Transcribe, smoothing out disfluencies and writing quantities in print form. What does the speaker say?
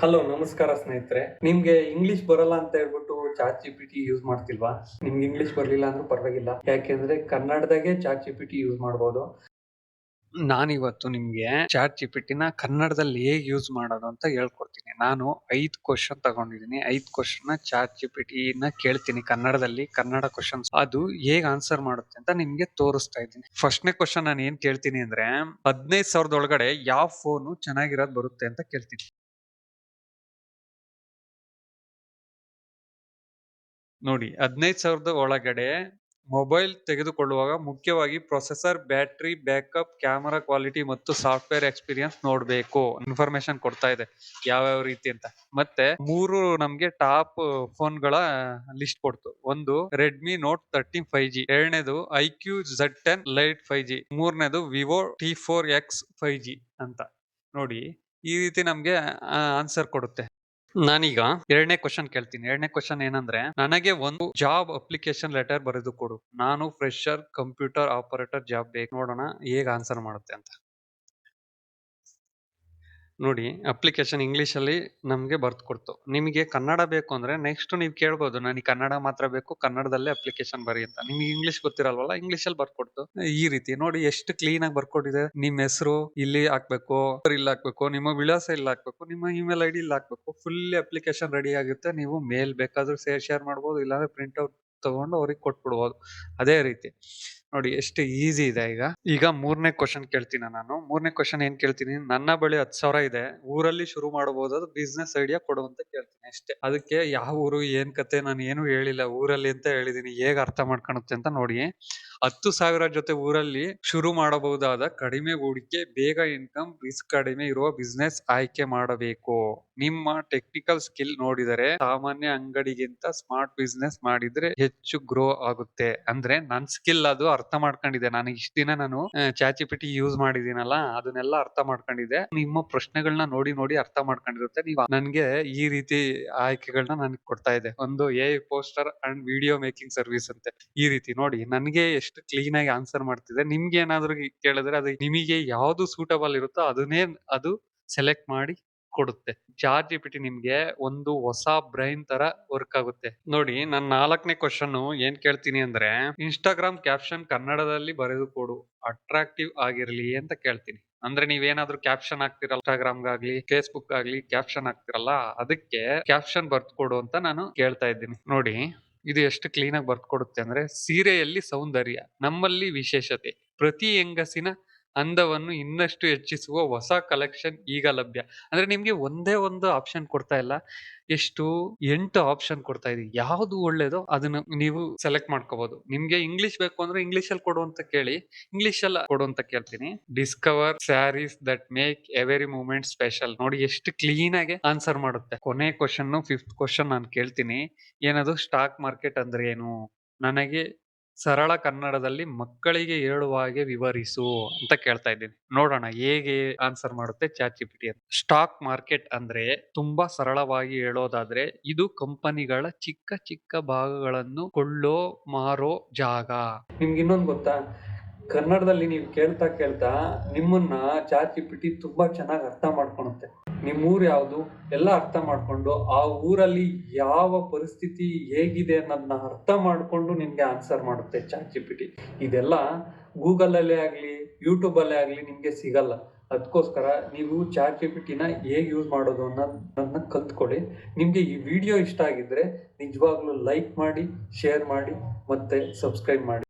Hello ನಮಸ್ಕಾರ ಸ್ನೇಹಿತರೆ. ನಿಮ್ಗೆ ಇಂಗ್ಲಿಷ್ ಬರಲ್ಲ ಅಂತ ಹೇಳ್ಬಿಟ್ಟು ಚಾಟ್ ಜಿಪಿಟಿ ಯೂಸ್ ಮಾಡ್ತಿಲ್ವಾ? ನಿಮ್ಗೆ ಇಂಗ್ಲಿಷ್ ಬರ್ಲಿಲ್ಲ ಅಂದ್ರೂ ಪರವಾಗಿಲ್ಲ, ಯಾಕೆಂದ್ರೆ ಕನ್ನಡದಾಗೆ ಚಾಟ್ ಜಿಪಿಟಿ ಯೂಸ್ ಮಾಡ್ಬೋದು. ನಾನಿವತ್ತು ನಿಮ್ಗೆ ಚಾಟ್ ಜಿಪಿಟಿನ ಕನ್ನಡದಲ್ಲಿ ಹೇಗೆ ಯೂಸ್ ಮಾಡೋದು ಅಂತ ಹೇಳ್ಕೊಡ್ತೀನಿ. ನಾನು 5 ಕ್ವಶನ್ ತಗೊಂಡಿದ್ದೀನಿ. 5 ಕ್ವಶನ್ ಚಾಟ್ ಜಿಪಿಟಿನ ಕೇಳ್ತೀನಿ ಕನ್ನಡದಲ್ಲಿ, ಕನ್ನಡ ಕ್ವಶನ್ಸ್ ಅದು ಹೇಗ್ ಆನ್ಸರ್ ಮಾಡುತ್ತೆ ಅಂತ ನಿಮ್ಗೆ ತೋರಿಸ್ತಾ ಇದ್ದೀನಿ. ಫಸ್ಟ್ನೇ ಕ್ವಶನ್ ನಾನು ಏನ್ ಕೇಳ್ತೀನಿ ಅಂದ್ರೆ 15,000 ಒಳಗಡೆ ಯಾವ ಫೋನು ಚೆನ್ನಾಗಿರೋದು ಬರುತ್ತೆ ಅಂತ ಕೇಳ್ತೀನಿ. ನೋಡಿ, 15,000 ಒಳಗಡೆ ಮೊಬೈಲ್ ತೆಗೆದುಕೊಳ್ಳುವಾಗ ಮುಖ್ಯವಾಗಿ processor, battery backup, camera quality ಮತ್ತು ಸಾಫ್ಟ್ವೇರ್ ಎಕ್ಸ್ಪೀರಿಯನ್ಸ್ ನೋಡ್ಬೇಕು. ಇನ್ಫಾರ್ಮೇಶನ್ ಕೊಡ್ತಾ ಇದೆ ಯಾವ್ಯಾವ ರೀತಿ ಅಂತ. ಮತ್ತೆ 3 ನಮ್ಗೆ ಟಾಪ್ ಫೋನ್ಗಳ ಲಿಸ್ಟ್ ಕೊಡ್ತು. ಒಂದು ರೆಡ್ಮಿ ನೋಟ್ 13 5G, ಎರಡನೇದು ಐಕ್ಯೂ Z10 ಲೈಟ್ 5G, ಮೂರನೇದು ವಿವೋ T4X 5G ಅಂತ. ನೋಡಿ, ಈ ರೀತಿ ನಮ್ಗೆ ಆನ್ಸರ್ ಕೊಡುತ್ತೆ. ನಾನೀಗ ಎರಡನೇ ಕ್ವಶನ್ ಕೇಳ್ತೀನಿ. ಎರಡನೇ ಕ್ವಶನ್ ಏನಂದ್ರೆ, ನನಗೆ ಒಂದು ಜಾಬ್ ಅಪ್ಲಿಕೇಶನ್ ಲೆಟರ್ ಬರೆದು ಕೊಡು. ನಾನು ಫ್ರೆಶರ್ ಕಂಪ್ಯೂಟರ್ ಆಪರೇಟರ್ ಜಾಬ್ ಬೇಕು. ನೋಡೋಣ ಹೇಗ್ ಆನ್ಸರ್ ಮಾಡುತ್ತೆ ಅಂತ. ನೋಡಿ, ಅಪ್ಲಿಕೇಶನ್ ಇಂಗ್ಲಿಷ್ ಅಲ್ಲಿ ನಮ್ಗೆ ಬರ್ದು ಕೊಡ್ತು. ನಿಮಗೆ ಕನ್ನಡ ಬೇಕು ಅಂದ್ರೆ ನೆಕ್ಸ್ಟ್ ನೀವು ಕೇಳ್ಬೋದು, ನನಗೆ ಕನ್ನಡ ಮಾತ್ರ ಬೇಕು, ಕನ್ನಡದಲ್ಲೇ ಅಪ್ಲಿಕೇಶನ್ ಬರಿ ಅಂತ. ನಿಮ್ಗೆ ಇಂಗ್ಲಿಷ್ ಗೊತ್ತಿರಲ್ವಲ್ಲ, ಇಂಗ್ಲಿಷ್ ಅಲ್ಲಿ ಬರ್ಕೊಡ್ತು. ಈ ರೀತಿ ನೋಡಿ ಎಷ್ಟು ಕ್ಲೀನ್ ಆಗಿ ಬರ್ಕೊಟ್ಟಿದೆ. ನಿಮ್ ಹೆಸರು ಇಲ್ಲಿ ಹಾಕ್ಬೇಕು, ಇಲ್ಲಿ ಹಾಕ್ಬೇಕು, ನಿಮ್ಮ ವಿಳಾಸ ಇಲ್ಲಿ ಹಾಕ್ಬೇಕು, ನಿಮ್ಮ ಇಮೇಲ್ ಐಡಿ ಇಲ್ಲಿ ಹಾಕ್ಬೇಕು. ಫುಲ್ ಅಪ್ಲಿಕೇಶನ್ ರೆಡಿ ಆಗುತ್ತೆ. ನೀವು ಮೇಲ್ ಬೇಕಾದ್ರೂ ಶೇರ್ ಮಾಡ್ಬೋದು, ಇಲ್ಲಾಂದ್ರೆ ಪ್ರಿಂಟ್ ಔಟ್ ತಗೊಂಡು ಅವ್ರಿಗೆ ಕೊಟ್ಬಿಡ್ಬೋದು. ಅದೇ ರೀತಿ ನೋಡಿ ಎಷ್ಟು ಈಸಿ ಇದೆ. ಈಗ ಮೂರನೇ ಕ್ವಶನ್ ಕೇಳ್ತೀನಿ ನಾನು. ಮೂರನೇ ಕ್ವಶನ್ ಏನ್ ಕೇಳ್ತೀನಿ, ನನ್ನ ಬಳಿ 10,000 ಇದೆ, ಊರಲ್ಲಿ ಶುರು ಮಾಡಬಹುದಾದ ಬಿಸ್ನೆಸ್ ಐಡಿಯಾ ಕೊಡು ಅಂತ ಕೇಳ್ತೀನಿ ಅಷ್ಟೇ. ಅದಕ್ಕೆ ಯಾವ ಊರು ಏನ್ ಕತೆ ನಾನು ಏನು ಹೇಳಿಲ್ಲ, ಊರಲ್ಲಿ ಅಂತ ಹೇಳಿದೀನಿ. ಹೇಗ್ ಅರ್ಥ ಮಾಡ್ಕೊಳುತ್ತೆ ಅಂತ ನೋಡಿ. 10,000 ಜೊತೆ ಊರಲ್ಲಿ ಶುರು ಮಾಡಬಹುದಾದ ಕಡಿಮೆ ಹೂಡಿಕೆ, ಬೇಗ ಇನ್ಕಮ್, ರಿಸ್ಕ್ ಕಡಿಮೆ ಇರುವ ಬಿಸ್ನೆಸ್ ಆಯ್ಕೆ ಮಾಡಬೇಕು. ನಿಮ್ಮ ಟೆಕ್ನಿಕಲ್ ಸ್ಕಿಲ್ ನೋಡಿದರೆ ಸಾಮಾನ್ಯ ಅಂಗಡಿಗಿಂತ ಸ್ಮಾರ್ಟ್ ಬಿಸ್ನೆಸ್ ಮಾಡಿದ್ರೆ ಹೆಚ್ಚು ಗ್ರೋ ಆಗುತ್ತೆ. ಅಂದ್ರೆ ನನ್ ಸ್ಕಿಲ್ ಅದು ಅರ್ಥ ಮಾಡ್ಕೊಂಡಿದೆ. ನಾನು ಇಷ್ಟ ದಿನ ನಾನು ಚಾಟ್ ಜಿಪಿಟಿ ಯೂಸ್ ಮಾಡಿದೀನಲ್ಲ, ಅದನ್ನೆಲ್ಲ ಅರ್ಥ ಮಾಡ್ಕೊಂಡಿದೆ. ನಿಮ್ಮ ಪ್ರಶ್ನೆಗಳನ್ನ ನೋಡಿ ನೋಡಿ ಅರ್ಥ ಮಾಡ್ಕೊಂಡಿರುತ್ತೆ. ನೀವು ನನ್ಗೆ ಈ ರೀತಿ ಆಯ್ಕೆಗಳನ್ನ ನನ್ಗೆ ಕೊಡ್ತಾ ಇದೆ. ಒಂದು AI poster and video making service ಅಂತೆ. ಈ ರೀತಿ ನೋಡಿ, ನನ್ಗೆ ಎಷ್ಟು ಕ್ಲೀನ್ ಆಗಿ ಆನ್ಸರ್ ಮಾಡ್ತಿದೆ. ನಿಮ್ಗೆ ಏನಾದ್ರು ಕೇಳಿದ್ರೆ ಅದು ನಿಮಗೆ ಯಾವ್ದು ಸೂಟಬಲ್ ಇರುತ್ತೋ ಅದನ್ನೇ ಅದು ಸೆಲೆಕ್ಟ್ ಮಾಡಿ ಕೊಡುತ್ತೆ. ಚಾಟ್ ಜಿಪಿಟಿ ನಿಮ್ಗೆ ಒಂದು ಹೊಸ ಬ್ರೈನ್ ತರ ವರ್ಕ್ ಆಗುತ್ತೆ. ನೋಡಿ, ನಾನ್ 4ನೇ ಕ್ವಶನ್ ಏನ್ ಕೇಳ್ತೀನಿ ಅಂದ್ರೆ, ಇನ್ಸ್ಟಾಗ್ರಾಮ್ ಕ್ಯಾಪ್ಷನ್ ಕನ್ನಡದಲ್ಲಿ ಬರೆದು ಕೊಡು, ಅಟ್ರಾಕ್ಟಿವ್ ಆಗಿರ್ಲಿ ಅಂತ ಕೇಳ್ತೀನಿ. ಅಂದ್ರೆ ನೀವೇನಾದ್ರೂ ಕ್ಯಾಪ್ಷನ್ ಹಾಕ್ತಿರಲ್ಲ, ಇನ್ಸ್ಟಾಗ್ರಾಮ್ ಗಾಗ್ಲಿ ಫೇಸ್ಬುಕ್ ಆಗ್ಲಿ ಕ್ಯಾಪ್ಷನ್ ಹಾಕ್ತಿರಲ್ಲ, ಅದಕ್ಕೆ ಕ್ಯಾಪ್ಷನ್ ಬರ್ದ್ ಕೊಡು ಅಂತ ನಾನು ಕೇಳ್ತಾ ಇದ್ದೀನಿ. ನೋಡಿ, ಇದು ಎಷ್ಟು ಕ್ಲೀನ್ ಆಗಿ ಬರ್ದ್ ಕೊಡುತ್ತೆ ಅಂದ್ರೆ, ಸೀರೆಯಲ್ಲಿ ಸೌಂದರ್ಯ, ನಮ್ಮಲ್ಲಿ ವಿಶೇಷತೆ, ಪ್ರತಿ ಹೆಂಗಸಿನ ಅಂದವನ್ನು ಇನ್ನಷ್ಟು ಹೆಚ್ಚಿಸುವ ಹೊಸ ಕಲೆಕ್ಷನ್ ಈಗ ಲಭ್ಯ. ಅಂದ್ರೆ ನಿಮ್ಗೆ ಒಂದೇ ಒಂದು ಆಪ್ಷನ್ ಕೊಡ್ತಾ ಇಲ್ಲ, ಎಷ್ಟು 8 ಆಪ್ಷನ್ ಕೊಡ್ತಾ ಇದೆ. ಯಾವ್ದು ಒಳ್ಳೇದೋ ಅದನ್ನ ನೀವು ಸೆಲೆಕ್ಟ್ ಮಾಡ್ಕೋಬಹುದು. ನಿಮ್ಗೆ ಇಂಗ್ಲಿಷ್ ಬೇಕು ಅಂದ್ರೆ ಇಂಗ್ಲಿಷ್ ಅಲ್ಲಿ ಕೊಡು ಅಂತ ಕೇಳಿ, ಇಂಗ್ಲಿಷ್ ಅಲ್ಲಿ ಕೊಡು ಅಂತ ಕೇಳ್ತೀನಿ. Discover sarees that make every moment special. ನೋಡಿ ಎಷ್ಟು ಕ್ಲೀನ್ ಆಗಿ ಆನ್ಸರ್ ಮಾಡುತ್ತೆ. ಕೊನೆ ಕ್ವಶನ್ 5th ಕ್ವಶನ್ ನಾನು ಕೇಳ್ತೀನಿ. ಏನದು, ಸ್ಟಾಕ್ ಮಾರ್ಕೆಟ್ ಅಂದ್ರೆ ಏನು, ನನಗೆ ಸರಳ ಕನ್ನಡದಲ್ಲಿ ಮಕ್ಕಳಿಗೆ ಹೇಳುವ ಹಾಗೆ ವಿವರಿಸು ಅಂತ ಕೇಳ್ತಾ ಇದ್ದೀನಿ. ನೋಡೋಣ ಹೇಗೆ ಆನ್ಸರ್ ಮಾಡುತ್ತೆ ಚಾಟ್ ಜಿಪಿಟಿ ಅಂತ. ಸ್ಟಾಕ್ ಮಾರ್ಕೆಟ್ ಅಂದ್ರೆ, ತುಂಬಾ ಸರಳವಾಗಿ ಹೇಳೋದಾದ್ರೆ, ಇದು ಕಂಪನಿಗಳ ಚಿಕ್ಕ ಚಿಕ್ಕ ಭಾಗಗಳನ್ನು ಕೊಳ್ಳೋ ಮಾರೋ ಜಾಗ. ನಿಮ್ಗೆ ಇನ್ನೊಂದು ಗೊತ್ತಾ, ಕನ್ನಡದಲ್ಲಿ ನೀವು ಕೇಳ್ತಾ ಕೇಳ್ತಾ ನಿಮ್ಮನ್ನ ಚಾಟ್ ಜಿಪಿಟಿ ತುಂಬಾ ಚೆನ್ನಾಗಿ ಅರ್ಥ ಮಾಡ್ಕೊಳುತ್ತೆ. ನಿಮ್ಮೂರು ಯಾವುದು ಎಲ್ಲ ಅರ್ಥ ಮಾಡ್ಕೊಂಡು, ಆ ಊರಲ್ಲಿ ಯಾವ ಪರಿಸ್ಥಿತಿ ಹೇಗಿದೆ ಅನ್ನೋದನ್ನ ಅರ್ಥ ಮಾಡ್ಕೊಂಡು ನಿಮ್ಗೆ ಆನ್ಸರ್ ಮಾಡುತ್ತೆ ಚಾಟ್ ಜಿಪಿಟಿ. ಇದೆಲ್ಲ ಗೂಗಲಲ್ಲೇ ಆಗಲಿ ಯೂಟ್ಯೂಬಲ್ಲೇ ಆಗಲಿ ನಿಮ್ಗೆ ಸಿಗಲ್ಲ. ಅದಕ್ಕೋಸ್ಕರ ನೀವು ಚಾಟ್ ಜಿಪಿಟಿನ ಹೇಗೆ ಯೂಸ್ ಮಾಡೋದು ಅನ್ನೋದನ್ನ ಕಲ್ತ್ಕೊಳ್ಳಿ. ನಿಮ್ಗೆ ಈ ವಿಡಿಯೋ ಇಷ್ಟ ಆಗಿದ್ರೆ ನಿಜವಾಗ್ಲೂ ಲೈಕ್ ಮಾಡಿ, ಶೇರ್ ಮಾಡಿ, ಮತ್ತೆ ಸಬ್ಸ್ಕ್ರೈಬ್ ಮಾಡಿ.